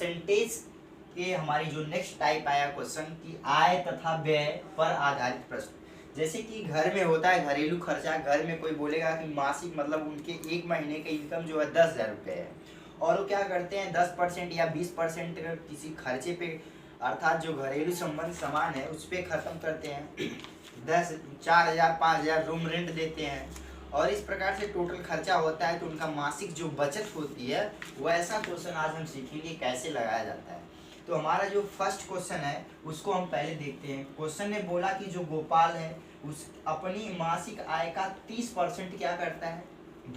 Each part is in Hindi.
परसेंटेज के हमारी जो नेक्स्ट टाइप आया क्वेश्चन की आय तथा व्यय पर आधारित प्रश्न। जैसे कि घर में होता है घरेलू खर्चा, घर में कोई बोलेगा कि मासिक मतलब उनके एक महीने का इनकम जो है 10,000 रुपये है और वो क्या करते हैं 10% या 20% किसी खर्चे पे अर्थात जो घरेलू संबंध सामान है उस पर खत्म करते हैं 4,000 5,000 रूम रेंट देते हैं और इस प्रकार से टोटल खर्चा होता है तो उनका मासिक जो बचत होती है वो ऐसा क्वेश्चन आज हम सीखेंगे कैसे लगाया जाता है। तो हमारा जो फर्स्ट क्वेश्चन है उसको हम पहले देखते हैं। क्वेश्चन ने बोला कि जो गोपाल है उस अपनी मासिक आय का 30% क्या करता है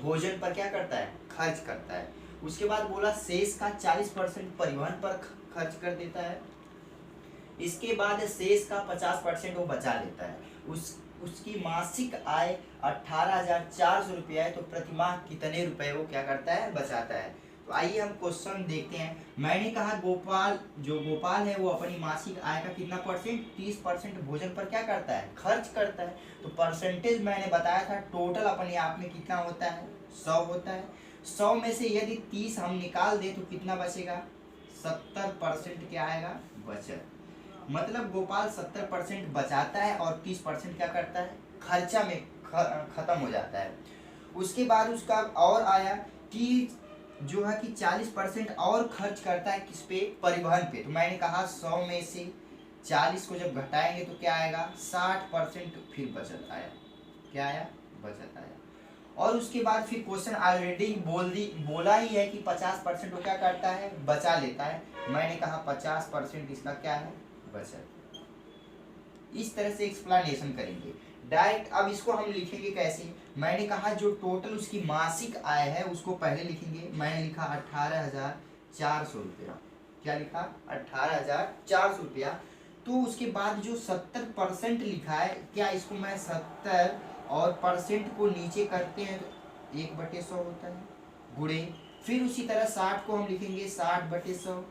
भोजन पर क्या करता है खर्च करता है। उसके बाद बोला शेष का 40% परिवहन पर खर्च कर देता है। इसके बाद शेष का 50% वो बचा लेता है। उसकी मासिक आय 18,400 रुपया है तो प्रतिमाह कितने रुपए वो क्या करता है बचाता है। तो आइए हम क्वेश्चन देखते हैं। मैंने कहा गोपाल है वो अपनी मासिक आय का कितना परसेंट 30% भोजन पर क्या करता है खर्च करता है। तो परसेंटेज मैंने बताया था टोटल अपने आप में कितना होता है 100 होता है। 100 में से यदि 30 हम निकाल दें तो कितना बचेगा 70% क्या आएगा बचत। मतलब गोपाल 70% बचाता है और 30% क्या करता है खर्चा में खत्म हो जाता है। उसके बाद उसका और आया कि जो है कि 40% और खर्च करता है किस पे परिवहन पे। तो मैंने कहा 100 में से 40 को जब घटाएंगे तो क्या आएगा 60% फिर बचत आया क्या आया बचत आया। और उसके बाद फिर क्वेश्चन ऑलरेडी बोला ही है कि 50% वो क्या करता है बचा लेता है। मैंने कहा 50% इसका क्या है बचत। इस तरह से एक्सप्लेनेशन करेंगे डायरेक्ट। अब इसको हम लिखेंगे कैसे। मैंने कहा जो टोटल उसकी मासिक आय है उसको पहले लिखेंगे। मैंने लिखा 18,400 रुपया। क्या लिखा 18,400 रुपया। तो उसके बाद जो 70% लिखा है क्या इसको मैं 70 और परसेंट को नीचे करते हैं तो 1/100 होता है गुणे। फिर उसी तरह 60 को हम लिखेंगे 60/100।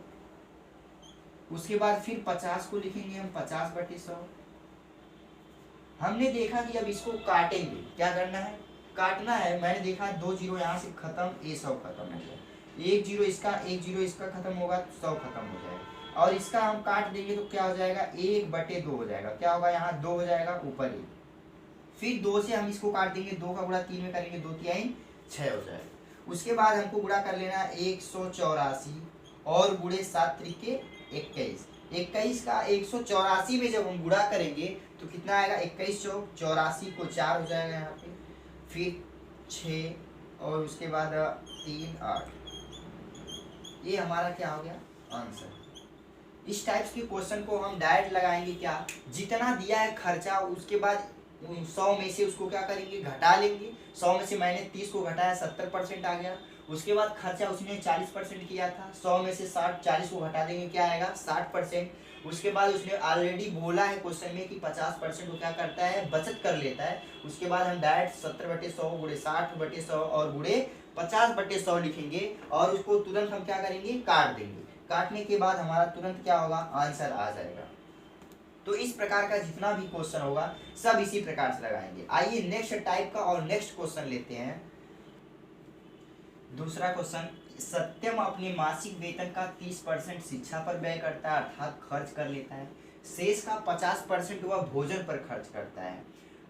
उसके बाद फिर 50 को लिखेंगे हम 50/100। हमने देखा कि अब इसको काटेंगे क्या करना है काटना है। मैंने देखा 2 जीरो यहाँ से खत्म ये 100 खत्म हो गया। 1 जीरो इसका खत्म होगा 100 खत्म हो जाएगा और इसका हम काट देंगे तो क्या हो जाएगा 1/2 हो जाएगा। क्या होगा यहाँ 2 हो जाएगा ऊपर 1। फिर 2 से हम इसको काट देंगे 2 का गुणा 3 में करेंगे 2 3 6 हो जाएगा। उसके बाद हमको गुणा कर लेना है 184 और गुणे 7 त्रिके 21। 21 का 184 में जब हम गुणा करेंगे तो कितना आएगा 21 चौक 84 को 4 हो जाएगा यहाँ पे। फिर 6 और उसके बाद 3 8। ये हमारा क्या हो गया आंसर। इस टाइप्स के क्वेश्चन को हम डायरेक्ट लगाएंगे क्या जितना दिया है खर्चा उसके बाद 100 में से उसको क्या करेंगे घटा लेंगे। 100 में से मैंने 30 को घटाया 70% आ गया। उसके बाद खर्चा उसने 40% किया था 100 में से 40 को घटा देंगे क्या आएगा 60%। उसके बाद उसने ऑलरेडी बोला है क्वेश्चन में कि 50% वो क्या करता है बचत कर लेता है। उसके बाद हम डायरेक्ट 70/100 गुणे 60/100 और गुणे 50/100 लिखेंगे और उसको तुरंत हम क्या करेंगे काट देंगे। काटने के बाद हमारा तुरंत क्या होगा आंसर आ जाएगा। तो इस प्रकार का जितना भी क्वेश्चन होगा सब इसी प्रकार से लगाएंगे। आइए नेक्स्ट टाइप का और नेक्स्ट क्वेश्चन लेते हैं। दूसरा क्वेश्चन सत्यम अपने मासिक वेतन का 30% शिक्षा पर व्यय करता है अर्थात खर्च कर लेता है। शेष का 50% वह भोजन पर खर्च करता है।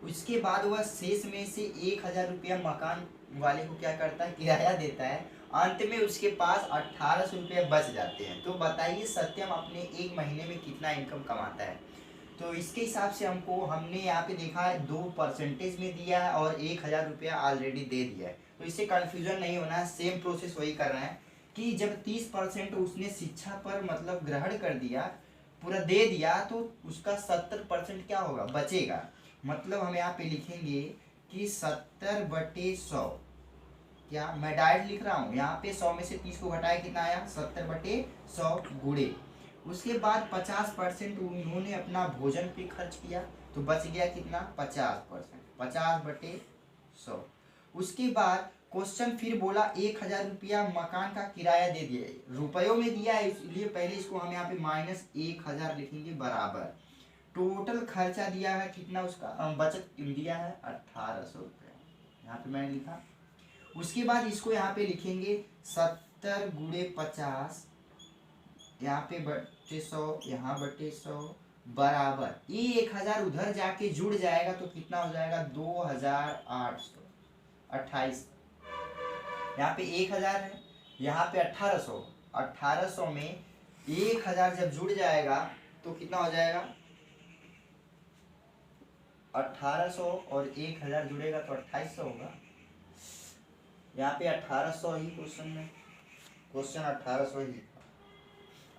उसके बाद वह शेष में से 1,000 रुपया मकान वाले को क्या करता है किराया देता है। अंत में उसके पास 1,800 रुपया बच जाते हैं। तो बताइए सत्यम अपने एक महीने में कितना इनकम कमाता है। तो इसके हिसाब से हमने यहाँ पे देखा है 2% में दिया है और 1,000 रुपया ऑलरेडी दे दिया है। तो इससे कंफ्यूजन नहीं होना है सेम प्रोसेस वही करना है कि जब 30% उसने शिक्षा पर मतलब ग्रहण कर दिया पूरा दे दिया तो उसका 70% क्या होगा बचेगा। मतलब हम यहाँ पे लिखेंगे कि 70/100। क्या मैं डायरेक्ट लिख रहा हूँ यहाँ पे 100 में से 30 को घटाया कितना आया 70/100 गुणे। उसके बाद 50% उन्होंने अपना भोजन पे खर्च किया तो बच गया कितना 50%। 50/100। उसके बाद क्वेश्चन फिर बोला 1,000 रुपया मकान का किराया दे दिया रुपयों में दिया है इसलिए पहले इसको हम यहाँ पे -1,000 लिखेंगे बराबर टोटल खर्चा दिया है कितना उसका बचत दिया है 1,800 रुपया। यहाँ पे मैंने लिखा। उसके बाद इसको यहाँ पे लिखेंगे 70 गुणे 50 यहाँ पे बटे 100, यहाँ बटे 100 बराबर ये 1000 उधर जाके जुड़ जाएगा तो कितना हो जाएगा 2828। यहाँ पे 1000 है, यहाँ पे 1800, 1800 में 1000 जब जुड़ जाएगा तो कितना हो जाएगा 1800 और 1000 जुड़ेगा तो 2800 होगा। यहाँ पे 1800 ही क्वेश्चन में, क्वेश्चन 1800 ही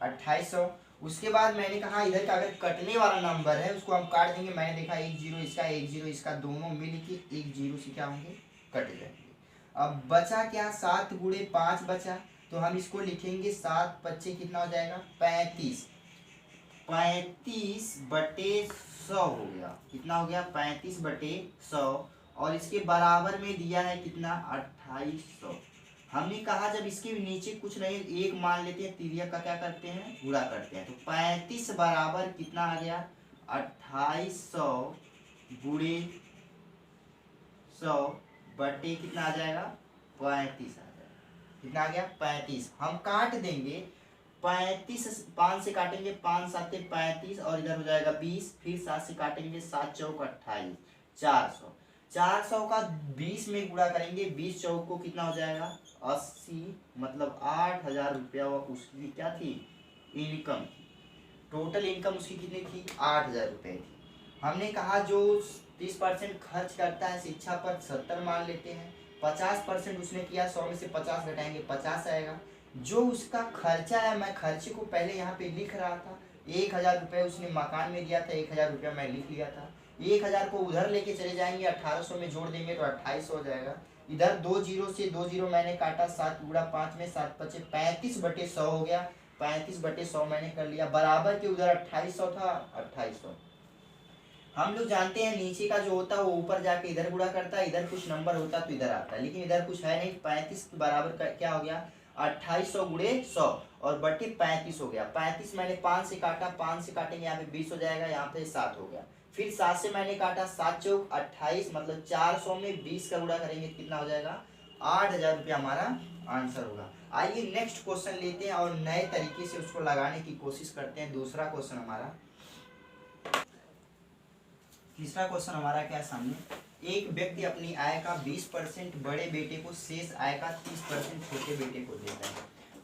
2800। उसके बाद मैंने कहा इधर का अगर कटने वाला नंबर है उसको हम काट देंगे। मैंने देखा 1 0 इसका 1 0 इसका दोनों मिल के 1 0 से क्या होंगे कट जाएंगे। अब बचा क्या 7 गुणे 5 बचा, तो हम इसको लिखेंगे 7 बच्चे कितना हो जाएगा 35, 35 बटे 100 हो गया। कितना हो गया 35 बटे 100 और इसके बराबर में दिया है कितना 2800। हमने कहा जब इसके नीचे कुछ नहीं एक मान लेते हैं, तिर्यक का क्या करते हैं गुणा करते हैं। तो 35 बराबर कितना आ गया 2800 गुणे 100 बटे कितना आ जाएगा 35 आ जाएगा। कितना आ गया 35। हम काट देंगे 35, 5 से काटेंगे 5 7 35 और इधर हो जाएगा 20, फिर 7 से काटेंगे 7 चौक 28, 400। 400 का 20 में गुणा करेंगे, 20 चौक को कितना हो जाएगा 80, मतलब 8000 रुपया उसकी क्या थी इनकम थी। टोटल इनकम उसकी कितनी थी 8000 रुपये थी। हमने कहा जो 30% खर्च करता है शिक्षा पर 70 मान लेते हैं, 50% उसने किया 100 में से 50 घटाएंगे 50 आएगा। जो उसका खर्चा है, मैं खर्चे को पहले यहाँ पे लिख रहा था, 1000 रुपये उसने मकान में दिया था, 1000 रुपया मैं लिख लिया था। 1000 को उधर लेके चले जाएंगे 1800 में जोड़ देंगे तो 2800 हो जाएगा। इधर 2 0 से 2 0 मैंने काटा, 7 गुणा 5 में 7 5 35 बटे 100 हो गया। 35 बटे 100 मैंने कर लिया, बराबर के उधर 2800 था 2800। हम लोग जानते हैं नीचे का जो होता है वो ऊपर जाके इधर गुणा करता है, इधर कुछ नंबर होता तो इधर आता है, लेकिन इधर कुछ है नहीं। 35 के बराबर क्या हो गया 2800 गुणे 100 और बटे 35 हो गया। 35 मैंने 5 से काटा, 5 से काटेंगे यहाँ पे 20 हो जाएगा, यहाँ पे 7 हो गया। फिर 7 से मैंने काटा, 7 चौक 28, मतलब 400 में 20 का गुणा करेंगे कितना हो जाएगा 8000 रुपया हमारा आंसर होगा। आइए नेक्स्ट क्वेश्चन लेते हैं और नए तरीके से उसको लगाने की कोशिश करते हैं। दूसरा क्वेश्चन हमारा, तीसरा क्वेश्चन हमारा क्या है सामने, एक व्यक्ति अपनी आय का 20% बड़े बेटे को, शेष आय का 30% छोटे बेटे को देता है।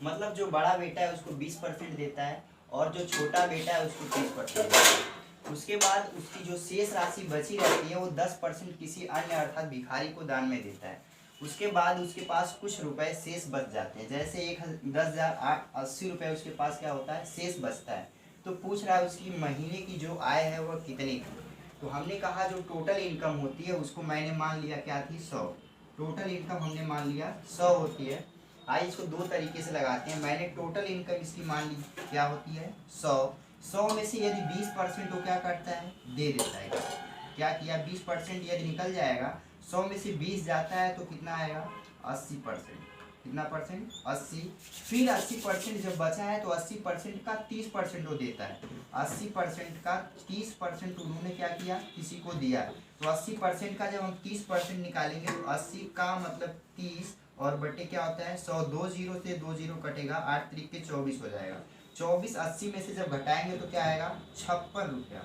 मतलब जो बड़ा बेटा है उसको 20% देता है और जो छोटा बेटा है उसको 30% देता है। उसके बाद उसकी जो शेष राशि बची रहती है वो 10% किसी अन्य अर्थात भिखारी को दान में देता है। उसके बाद उसके पास कुछ रुपए शेष बच जाते हैं, जैसे 10,080 रुपये उसके पास क्या होता है शेष बचता है। तो पूछ रहा है उसकी महीने की जो आय है वह कितनी थी। तो हमने कहा जो टोटल इनकम होती है उसको मैंने मान लिया क्या थी 100। टोटल इनकम हमने मान लिया 100 होती है। आइए इसको दो तरीके से लगाते हैं। मैंने टोटल इनकम इसकी मान ली क्या होती है 100। 100 में से यदि 20% वो क्या करता है दे देता है। क्या किया 20% यदि निकल जाएगा, 100 में से 20 जाता है तो कितना आएगा 80%। कितना परसेंट 80। फिर 80% जब बचा है तो 80% का 30% वो देता है। 80% का 30% उन्होंने क्या किया किसी को दिया। तो 80% का जब हम 30% निकालेंगे तो 80 का मतलब 30 और बटे क्या होता है 100, 2 0 से 2 0 कटेगा, 8 3 के 24 हो जाएगा। 24 80 में से जब घटाएंगे तो क्या आएगा 56 रुपया।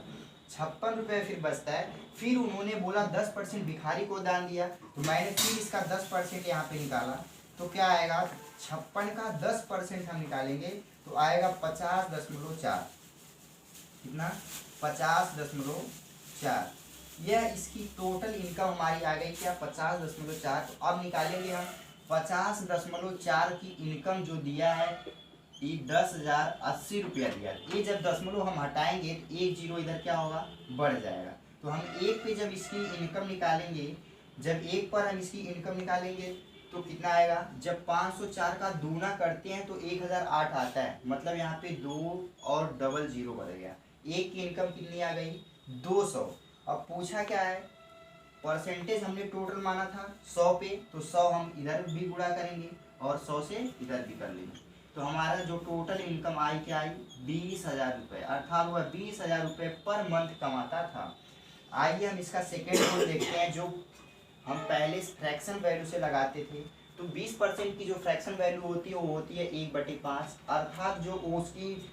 56 रुपये फिर बचता है। फिर उन्होंने बोला 10% भिखारी को दान दिया, तो मैंने फिर इसका 10% यहाँ पे निकाला तो क्या आएगा 56 का 10% हम निकालेंगे तो आएगा 50.4। कितना 50.4। यह इसकी टोटल इनकम हमारी आ गई क्या 50.4। तो अब निकालेंगे हम 50.4 की इनकम जो दिया है ये 10,080 रुपया दिया। ये जब दशमलव हम हटाएंगे तो 1 0 इधर क्या होगा बढ़ जाएगा। तो हम 1 पे जब इसकी इनकम निकालेंगे, जब 1 पर हम इसकी इनकम निकालेंगे तो कितना आएगा, जब 504 का दूना करते हैं तो 1008 आता है, मतलब यहाँ पे 2 और डबल 0 बढ़ गया। 1 की इनकम कितनी आ गई 200। अब पूछा क्या है परसेंटेज, हमने टोटल माना था 100 पे, तो 100 हम इधर भी गुणा करेंगे और 100 से इधर भी कर लेंगे। तो हमारा जो टोटल इनकम आई क्या आई 20,000 रुपये, अर्थात वह 20,000 रुपये पर मंथ कमाता था। आइए हम इसका सेकेंड रूल देखते हैं जो हम पहले फ्रैक्शन वैल्यू से लगाते थे। तो 20% की जो फ्रैक्शन वैल्यू होती है वो होती है 1/5, अर्थात जो उसकी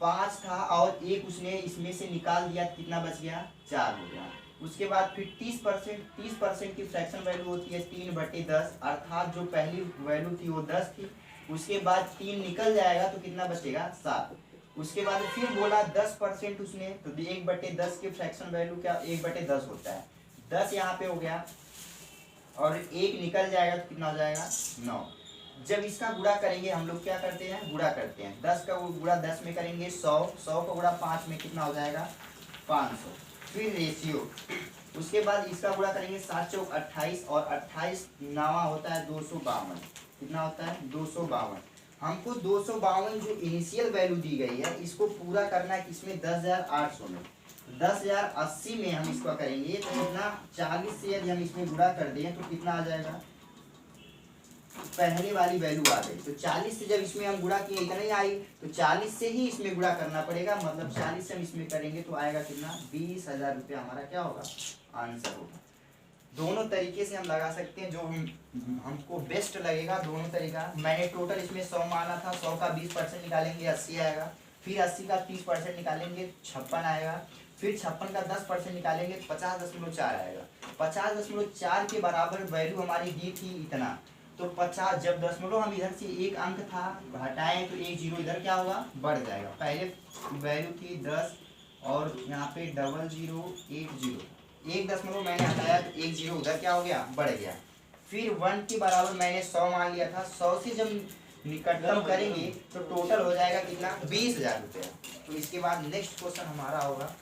5 था और एक उसने इसमें से निकाल दिया, कितना बच गया, 4 हो गया। उसके बाद फिर 30% की फ्रैक्शन वैल्यू होती है 3/10, अर्थात जो पहली वैल्यू थी वो 10 थी, उसके बाद 3 निकल जाएगा तो कितना बचेगा, 7। उसके बाद फिर बोला 10% उसने, तो 1/10 की फ्रैक्शन वैल्यू क्या, 1/10 होता है, 10 यहाँ पे हो गया और एक निकल जाएगा तो कितना हो जाएगा, 9। जब इसका गुणा करेंगे हम लोग क्या करते हैं, गुणा करते हैं, 10 का गुणा 10 में करेंगे 100, 100 का गुणा 5 में कितना हो जाएगा, 500। फिर रेशियो, उसके बाद इसका गुणा करेंगे 7 चौक 28 और 28 नावा होता है 252, कितना होता है, 252। हमको 252 जो इनिशियल वैल्यू दी गई है इसको पूरा करना है किसमें, 10,800 में। 10,080 में हम इसको करेंगे तो कितना, 40 से यदि हम इसमें गुणा कर दें तो कितना आ जाएगा, पहले वाली वैल्यू आ गई। तो 40 से जब इसमें हम गुणा किए इतना ही आई, तो 40 से ही इसमें गुणा करना पड़ेगा, मतलब 40 से हम इसमें करेंगे तो आएगा कितना, 20,000 रुपया हमारा क्या होगा, आंसर होगा। दोनों तरीके से हम लगा सकते हैं, जो हमको बेस्ट लगेगा दोनों तरीका। मैंने टोटल इसमें 100 माना था, 100 का 20% निकालेंगे 80 आएगा, फिर 80 का 30% निकालेंगे 56 आएगा, फिर 56 का 10% निकालेंगे 50.4 आएगा। 50.4 के बराबर वैल्यू हमारी दी थी इतना, तो 50 जब दशमलव हम इधर से एक अंक था हटाएं तो एक जीरो इधर क्या होगा, बढ़ जाएगा। पहले वैल्यू थी 10 और यहाँ पे 0080, एक दशमलव मैंने हटाया तो एक जीरो उधर क्या हो गया, बढ़ गया। फिर 1 के बराबर मैंने 100 मान लिया था, 100 से जब निकटतम करेंगे तो टोटल हो जाएगा कितना, 20,000 रुपया। तो इसके बाद नेक्स्ट क्वेश्चन हमारा होगा,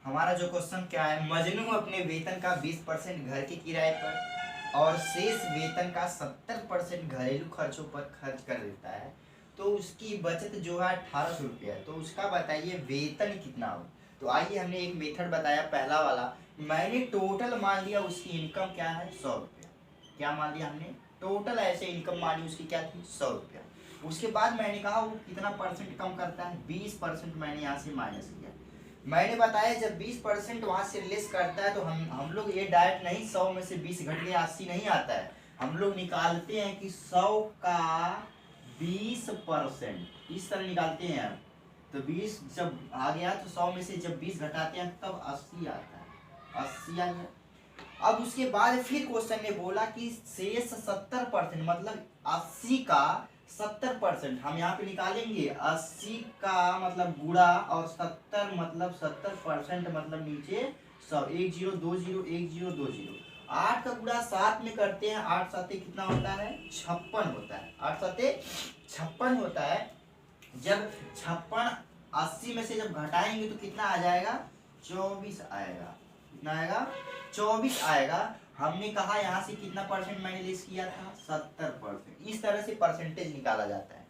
हमारा जो क्वेश्चन क्या है, मजनू अपने वेतन का 20% घर के किराए पर और शेष वेतन का 70% घरेलू खर्चों पर खर्च कर देता है, तो उसकी बचत जो है 1800 रुपया है, तो उसका बताइए वेतन कितना हो। तो आइए, हमने एक मेथड बताया पहला वाला, मैंने टोटल मान लिया उसकी इनकम क्या है, 100 रुपया। क्या मान लिया हमने, टोटल ऐसे इनकम मानी उसकी क्या थी, 100 रुपया। उसके बाद मैंने कहा वो कितना परसेंट कम करता है, 20% मैंने यहाँ से माइनस किया। मैंने बताया जब 20% वहां से लेस करता है तो हम लोग ये डायरेक्ट नहीं 100 में से 20 घट गया 80 नहीं आता है, हम लोग निकालते हैं कि 100 का 20% इस तरह निकालते हैं। तो 20 जब आ गया तो 100 में से जब 20 घटाते हैं तब 80 आता है, 80 आ गया। अब उसके बाद फिर क्वेश्चन ने बोला कि शेष 70%, मतलब 80 का 70% हम यहाँ पे निकालेंगे, 80 का मतलब गुणा और 70 मतलब 70% मतलब नीचे 100, 1020 8 का गुणा 7 में करते हैं, 8 साते कितना होता है, 56 होता है, 8 साते 56 होता है। जब 56 80 में से जब घटाएंगे तो कितना आ जाएगा, 24 आएगा, कितना आएगा, 24 आएगा। हमने कहा यहाँ से कितना परसेंट मैंने लेस किया था, 70%। इस तरह से परसेंटेज निकाला जाता है,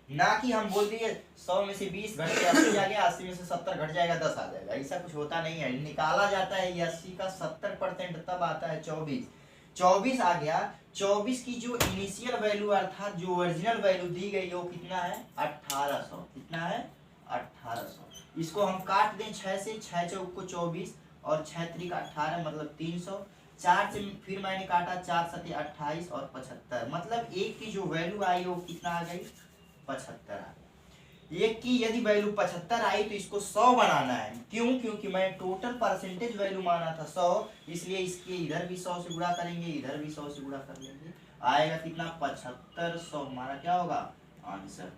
ना कि हम बोल दिए 100 में से 20 घट के 80 आ गया, 80 में से 70 घट जाएगा 10 आ जाएगा, ऐसा कुछ होता नहीं है। निकाला जाता है 80 का 70% तब आता है 24 आ गया। 24 की जो इनिशियल वैल्यू अर्थात जो ओरिजिनल वैल्यू दी गई है वो कितना है, 1800, कितना है, 1800। इसको हम काट दें 6 से, 6 चौक को 24 और 6 त्रिक 18 मतलब 300, 4 से फिर मैंने काटा 4 सते 28 और 75, मतलब एक की जो वैल्यू आई वो कितना आ गई, 75 आ गई। एक की यदि वैल्यू 75 आई तो इसको 100 बनाना है, क्यों, क्योंकि मैं टोटल परसेंटेज वैल्यू माना था 100, इसलिए इसके इधर भी 100 से गुणा करेंगे, इधर भी 100 से गुणा कर लेंगे, आएगा कितना, 7500 हमारा क्या होगा, आंसर।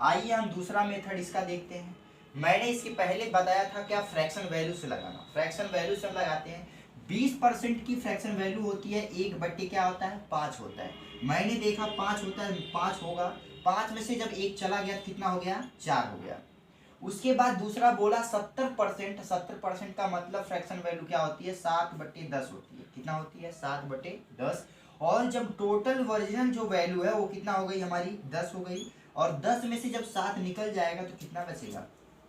आइए हम दूसरा मेथड इसका देखते हैं। मैंने इसके पहले बताया था क्या, फ्रैक्शन वैल्यू से लगाना, फ्रैक्शन वैल्यू से लगाते हैं। 20% की फ्रैक्शन वैल्यू होती है 1/, क्या होता है, 5 होता है। मैंने देखा 5 होता है, 5 होगा, 5 में से जब 1 चला गया तो कितना हो गया, 4 हो गया। उसके बाद दूसरा बोला 70%, 70% का मतलब फ्रैक्शन वैल्यू क्या होती है, 7/10 होती है, कितना होती है, 7/10। और जब टोटल ओरिजिनल जो वैल्यू है वो कितना हो गई हमारी, 10 हो गई, और 10 में से जब 7 निकल जाएगा तो कितना बचेगा,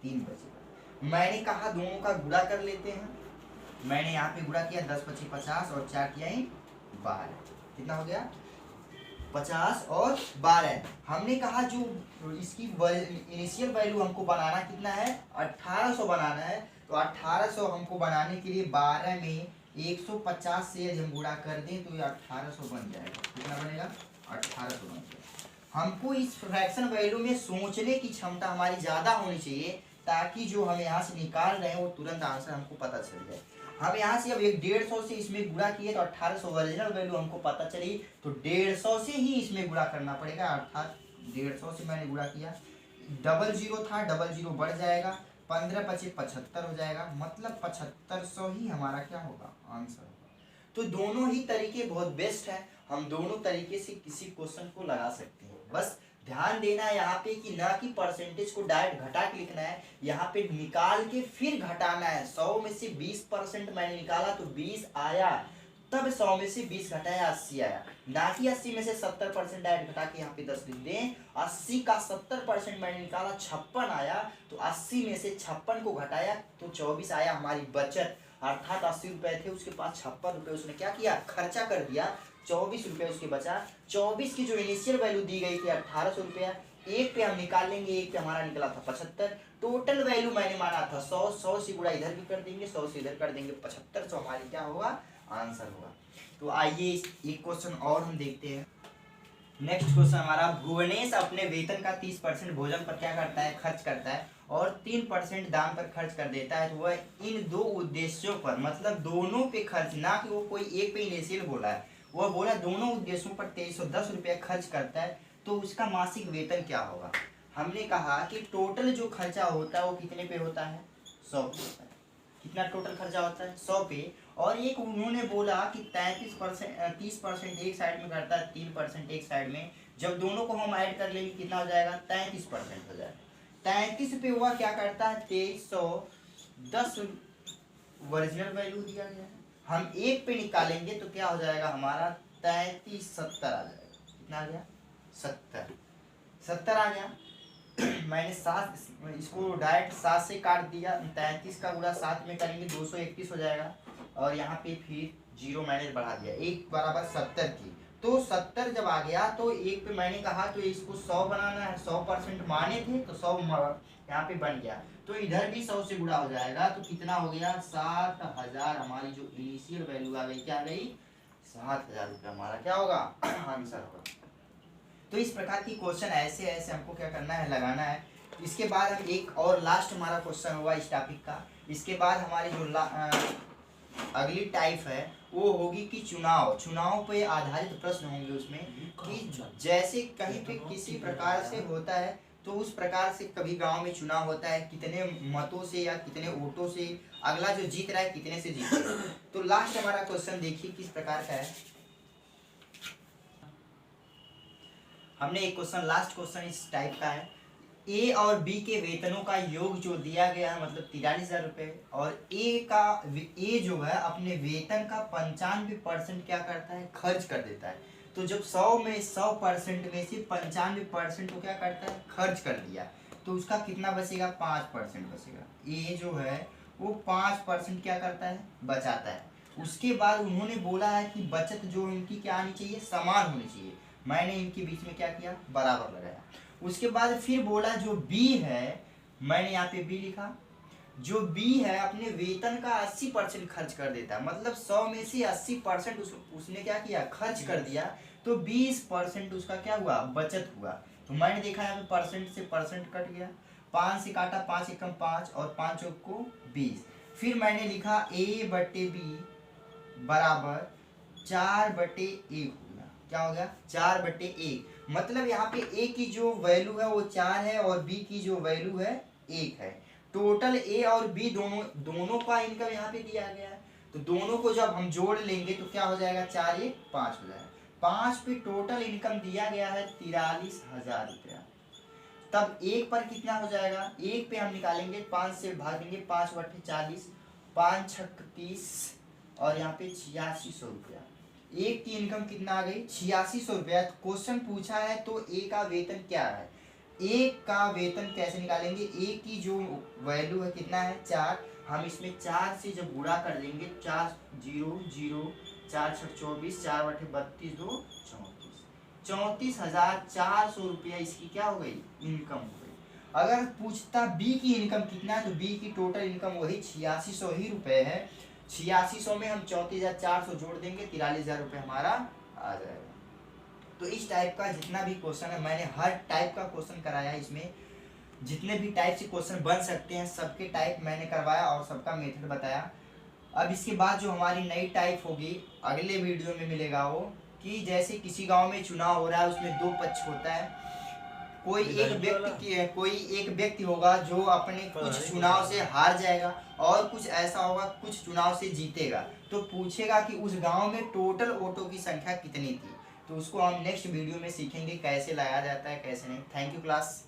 3 बचेगा। मैंने कहा दोनों का गुणा कर लेते हैं, मैंने यहाँ पे गुणा किया, 10 × 25 50 और 4 किया 12, कितना हो गया, 50 और 12। हमने कहा जो इसकी इनिशियल वैल्यू हमको बनाना कितना है, 1800 बनाना है। तो 1800 हमको बनाने के लिए 12 में 150 से यदि हम गुणा कर दें तो ये 1800 बन जाएगा, कितना बनेगा, 1800 बन जाएगा। हमको इस फ्रैक्शन वैल्यू में सोचने की क्षमता हमारी ज़्यादा होनी चाहिए, ताकि जो हम यहाँ से निकाल रहे हैं वो तुरंत आंसर हमको पता चल जाए। हम यहाँ से अब 150 से इसमें गुणा किए तो 1800 ओरिजिनल वैल्यू हमको पता चली, तो 150 से ही इसमें गुणा करना पड़ेगा, अर्थात 150 से मैंने गुणा किया, 00 था, 00 बढ़ जाएगा, 15 × 5 = 75 हो जाएगा, मतलब 7500 ही हमारा क्या होगा, आंसर होगा। तो दोनों ही तरीके बहुत बेस्ट है, हम दोनों तरीके से किसी क्वेश्चन को लगा सकते हैं। बस ध्यान देना है यहाँ पे कि ना कि परसेंटेज को डायरेक्ट घटा के लिखना है, यहाँ पे निकाल के फिर घटाना है। 100 में से 20% मैंने निकाला तो 20 आया, तब 100 में से 20 घटाया 80 आया, ना कि 80 में से 70% डायरेक्ट घटा के यहाँ पे 10 लिख दें। 80 का 70% मैंने निकाला 56 आया, तो 80 में से 56 को घटाया तो 24 आया हमारी बचत, अर्थात 80 रुपए थे उसके पास, 56 रुपए उसने क्या किया, खर्चा कर दिया, 24 रुपए उसके बचा। 24 की जो इनिशियल वैल्यू दी गई थी 1800 रुपया, एक पे हम निकाल लेंगे, एक पे हमारा निकला था 75, टोटल वैल्यू मैंने माना था 100, 100 से गुणा इधर भी कर देंगे, 100 से इधर कर देंगे, 75, तो हमारी क्या होगा, आंसर होगा। तो आइए एक क्वेश्चन और हम देखते हैं। नेक्स्ट क्वेश्चन हमारा, भुवनेश अपने वेतन का 30% भोजन पर क्या करता है, खर्च करता है, और 3% दान पर खर्च कर देता है, तो वह इन दो उद्देश्यों पर, मतलब दोनों पे खर्च, ना कि वो कोई एक पे इनिशियल बोला है, वह बोला दोनों उद्देश्यों पर 2310 रुपया खर्च करता है, तो उसका मासिक वेतन क्या होगा। हमने कहा कि टोटल जो खर्चा होता है वो कितने पे होता है, 100 पे। कितना टोटल खर्चा होता है, 100 पे, और एक उन्होंने बोला कि 30% एक साइड में करता है, 3% एक साइड में, जब दोनों को हम ऐड कर लेंगे कितना हो जाएगा, 33% हो जाएगा। 33 पे हुआ क्या करता है, 2310 ओरिजिनल वैल्यू दिया गया है, हम एक पे निकालेंगे तो क्या हो जाएगा हमारा, 3370 आ जाएगा, कितना आ गया, 70 आ गया। मैंने 7, इसको डायरेक्ट 7 से काट दिया, 33 का गुणा 7 में करेंगे 231 हो जाएगा, और यहाँ पे फिर 0 मैंने बढ़ा दिया, 1 बराबर 70 की, तो 70 जब आ गया तो एक पे मैंने कहा तो इसको 100 बनाना है, 100% माने थे तो 100 यहाँ पे बन गया, तो इधर भी 100 से गुणा हो जाएगा, तो कितना हो गया, 7000, हमारी जो इनिशियल वैल्यू आ गई, क्या आ गई, 7000 रुपये हमारा क्या होगा, आंसर होगा। तो इस प्रकार की क्वेश्चन ऐसे ऐसे हमको क्या करना है, लगाना है। इसके बाद हम एक और लास्ट हमारा क्वेश्चन होगा इस टॉपिक का, इसके बाद हमारी जो अगली टाइप है वो होगी कि चुनाव पे आधारित प्रश्न होंगे उसमें, कि जैसे कहीं पे किसी प्रकार से होता है, तो उस प्रकार से कभी गांव में चुनाव होता है, कितने मतों से या कितने वोटों से अगला जो जीत रहा है कितने से जीत रहा है। तो लास्ट हमारा क्वेश्चन देखिए किस प्रकार का है। हमने एक क्वेश्चन, लास्ट क्वेश्चन इस टाइप का है, ए और बी के वेतनों का योग जो दिया गया है, मतलब 43,000 रुपये, और ए जो है अपने वेतन का 95% क्या करता है, खर्च कर देता है। तो जब 100% में से 95% को क्या करता है, खर्च कर दिया, तो उसका कितना बचेगा, 5% बचेगा। ए जो है वो 5% क्या करता है, बचाता है। उसके बाद उन्होंने बोला है कि बचत जो इनकी क्या आनी चाहिए, समान होनी चाहिए, मैंने इनके बीच में क्या किया, बराबर लगाया। उसके बाद फिर बोला जो बी है, मैंने यहाँ पे बी लिखा, जो बी है अपने वेतन का 80% खर्च कर देता है, मतलब 100 में से 80% उसने क्या किया, खर्च कर दिया, तो 20% उसका क्या हुआ, बचत हुआ। तो मैंने देखा यहाँ पे परसेंट से परसेंट कट गया, 5 से काटा, 5 एकम 5 और 5 चौक को 20। फिर मैंने लिखा A/B बराबर 4/1 हो गया, क्या हो गया, 4/1, मतलब यहाँ पे ए की जो वैल्यू है वो 4 है और बी की जो वैल्यू है 1 है। टोटल ए और बी दोनों का इनकम यहाँ पे दिया गया है, तो दोनों को जब हम जोड़ लेंगे तो क्या हो जाएगा, 4 1 5 हो जाएगा। 5 पे टोटल इनकम दिया गया है 43,000 रुपया। तब एक पर कितना हो जाएगा, एक पे हम निकालेंगे, 5 से भागेंगे, 5/40, 5 छक 30, और यहाँ पे 8600 रुपया। एक की इनकम कितना आ गई, 8600 रुपया। क्वेश्चन पूछा है तो ए का वेतन क्या है, एक का वेतन कैसे निकालेंगे, ए की जो वैल्यू है कितना है, 4, हम इसमें 4 से जब गुणा कर देंगे, 4 0 0, 4 छक 24, 4/32 2 34, 34,400 रुपया इसकी क्या हो गई, इनकम हो गई। अगर पूछता बी की इनकम कितना है, तो बी की टोटल इनकम वही 8600 ही रुपए है। 8600 में हम 34,400 जोड़ देंगे, 43,000 रुपये हमारा आ जाएगा। तो इस टाइप का जितना भी क्वेश्चन है मैंने हर टाइप का क्वेश्चन कराया, इसमें जितने भी टाइप से क्वेश्चन बन सकते हैं सबके टाइप मैंने करवाया और सबका मेथड बताया। अब इसके बाद जो हमारी नई टाइप होगी अगले वीडियो में मिलेगा वो, कि जैसे किसी गांव में चुनाव हो रहा है, उसमें दो पक्ष होता है, कोई एक व्यक्ति होगा जो अपने कुछ चुनाव से हार जाएगा और कुछ ऐसा होगा कुछ चुनाव से जीतेगा। तो पूछेगा कि उस गांव में टोटल वोटों की संख्या कितनी थी। तो उसको हम नेक्स्ट वीडियो में सीखेंगे कैसे लगाया जाता है कैसे नहीं। Thank you class.